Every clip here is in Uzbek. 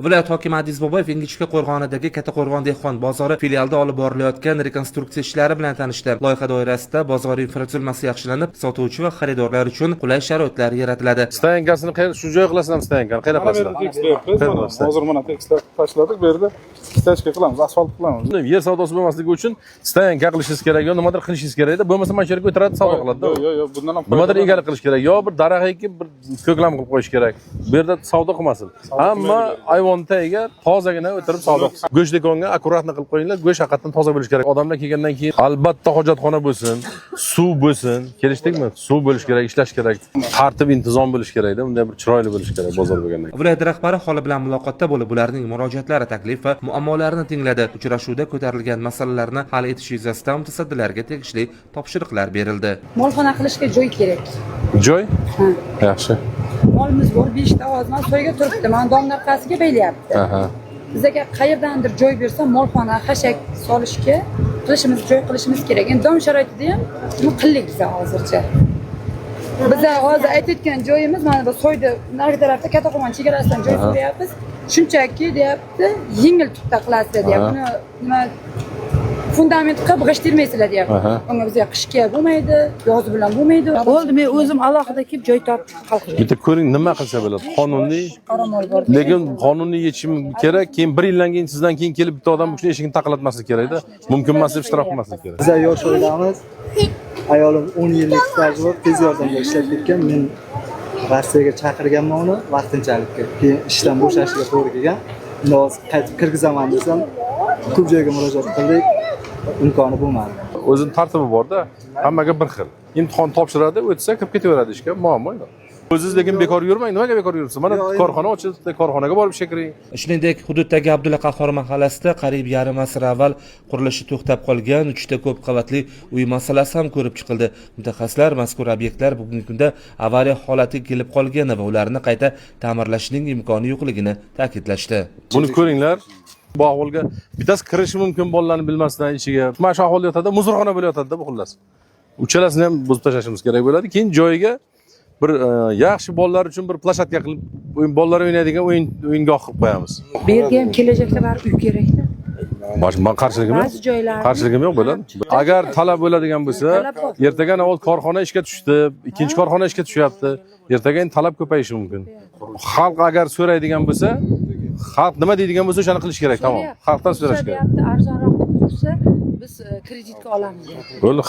Viloyat hokimi Adiz Boboyev Ingichka Qo'rg'onidagi Kattaqo'rg'on dehqon bozori filialida olib borilayotgan rekonstruksiya ishlari bilan tanishdi. Loyiha doirasida bozor infratuzilmasi yaxshilanib, sotuvchi va xaridorlar uchun qulay sharoitlar yaratiladi. Stayankasini shu joyga qilasizlar, stayankani qayerga qilasizlar? Hozir mana tekislar tashladik, bu yerda stachka qilamiz, asfalt qilamiz. Yer savdosi bo'lmasligi uchun stayanka qilishingiz kerak, yo nimadir qilishingiz kerak-da, bo'lmasa mana shu yerga o'tiradi, savdo qiladi-da. Yo'q, bundan ham nimadir egalik qilish kerak, yo bir daraxt ekib, bir ko'klam qilib qo'yish kerak. Bu yerda savdo qilmasin. Hamma ayvon tagiga tozagina o'tirib savdo qilsin. Go'sht do'konga akkuratni qilib qo'yinglar, go'sht haqiqatan toza bo'lishi kerak. Odamlar kelgandan keyin albatta hojatxona bo'lsin, suv bo'lsin. Kelishdikmi? Suv bo'lishi kerak, ishlash kerak, tartib, intizom bo'lishi kerak-da, bunday bir chiroyli bo'lishi kerak bozor bo'lgandan keyin. Viloyat rahbari aholi bilan muloqotda bo'lib, ularning murojaatlari, taklif va muammolarini tingladi. Uchrashuvda ko'tarilgan masalalarni hal etish yuzasidan mutasaddilarga tegishli topshiriqlar berildi. Molxona qilishga joy kerak. Joy? Yaxshi. Molimiz bor, 5 ta ozman soyga turibdi. Mana domlarqasiga beylayapti. Bizga qayerdandir joy bersa, molxona, xashak solishga joy qilishimiz kerak. Endi dom sharoitida ham buni qildik biz hozircha. Biz hozir aytayotgan joyimiz mana bu soyda narigi tarafda Kattaqo'rg'on chegarasidan joy so'rayapmiz. Shunchaki deyapti, yengil tutda qilasizlar deyapti. Nima fundament qilib g'ishtirmaysizlar deyapti. Unga bizga qishga bo'lmaydi, yoz bilan bo'lmaydi. Bo'ldi, men o'zim alohida kelib joy topib qildim. Bitta ko'ring, nima qilsa bo'ladi? Qonuniy. Lekin qonuniy yechim kerak. Keyin 1 yildan keyin sizdan keyin kelib bitta odam bu eshigini taqalatmaslik kerak-da. Mumkin emas deb ishtirok qilmaslik kerak. Biz yosh oilamiz. Ayolim 10 yillik staji bor, tez yordamda ishlab ketgan. Men Rossiyaga chaqirganman uni vaqtinchalikka. Keyin ishdan bo'shashiga to'g'ri kelgan. Unda hozir qaytib kirgizaman desam, ko'p joyga murojaat qildik. Imkoni bo'lmadi. O'zining tartibi bor-da, hammaga bir xil. Imtihon topshiradi, o'tsa kirib ketaveradi ishga, muammo yo'q. O'zingiz lekin bekor yurmang, nimaga bekor yuribsiz? Mana korxona ochildi, korxonaga borib ishga kiring. Shuningdek, hududdagi Abdulla Qahhor mahallasida qariyb yarim asr avval qurilishi to'xtab qolgan 3 ta ko'p qavatli uy masalasi ham ko'rib chiqildi. Mutaxassislar mazkur obyektlar bugungi kunda avariya holatiga kelib qolgani va ularni qayta ta'mirlashning imkoni yo'qligini ta'kidlashdi. Buni ko'ringlar. Bu ahvolga bittasi kirishi mumkin bolalarni bilmasdan ichiga. Mana shu ahvolda yotadi, muzurxona bo'layotadi-da bu xullas. Uchalasini ham buzib tashlashimiz kerak bo'ladi. Keyin joyiga bir yaxshi bolalar uchun bir plashatka qilib, bolalar o'ynaydigan o'yingoh qilib qo'yamiz. Bu yerga ham kelajakda baribir uy kerak-da. Men qarshiligim yo'q. Qarshiligim yo'q bo'ladi. Agar talab bo'ladigan bo'lsa, ertaga avval korxona ishga tushdi, ikkinchi korxona ishga tushyapti. Ertaga endi talab ko'payishi mumkin. Xalq agar so'raydigan bo'lsa, xalq nima deydigan bo'lsa, o'shani qilish kerak, tamom. Xalqdan so'rash kerak. Arzonroq bo'lsa, biz kreditga olamiz. Bo'ldi,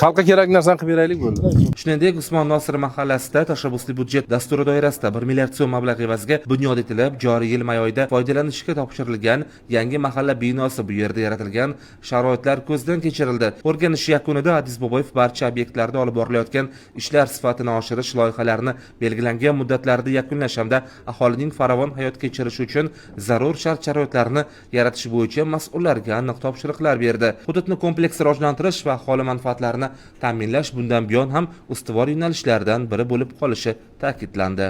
xalqqa kerak narsani qilib beraylik bo'ldi. Shuningdek, Usmon Nosir mahallasida tashabbusli budjet dasturi doirasida 1 milliard so'm mablag' evaziga bunyod etilib, joriy yil may oyida foydalanishga topshirilgan yangi mahalla binosi bu yerda yaratilgan sharoitlar ko'zdan kechirildi. O'rganish yakunida Adiz Boboyev barcha obyektlarda olib borilayotgan ishlar sifatini oshirish loyihalarini belgilangan muddatlarda yakunlash hamda aholining farovon hayot kechirishi uchun zarur shart-sharoitlarni yaratish bo'yicha mas'ullarga aniq topshiriqlar berdi. Hududni kompleks rivojlantirish va aholi manfaatlarini ta'minlash bundan buyon ham ustuvor yo'nalishlardan biri bo'lib qolishi ta'kidlandi.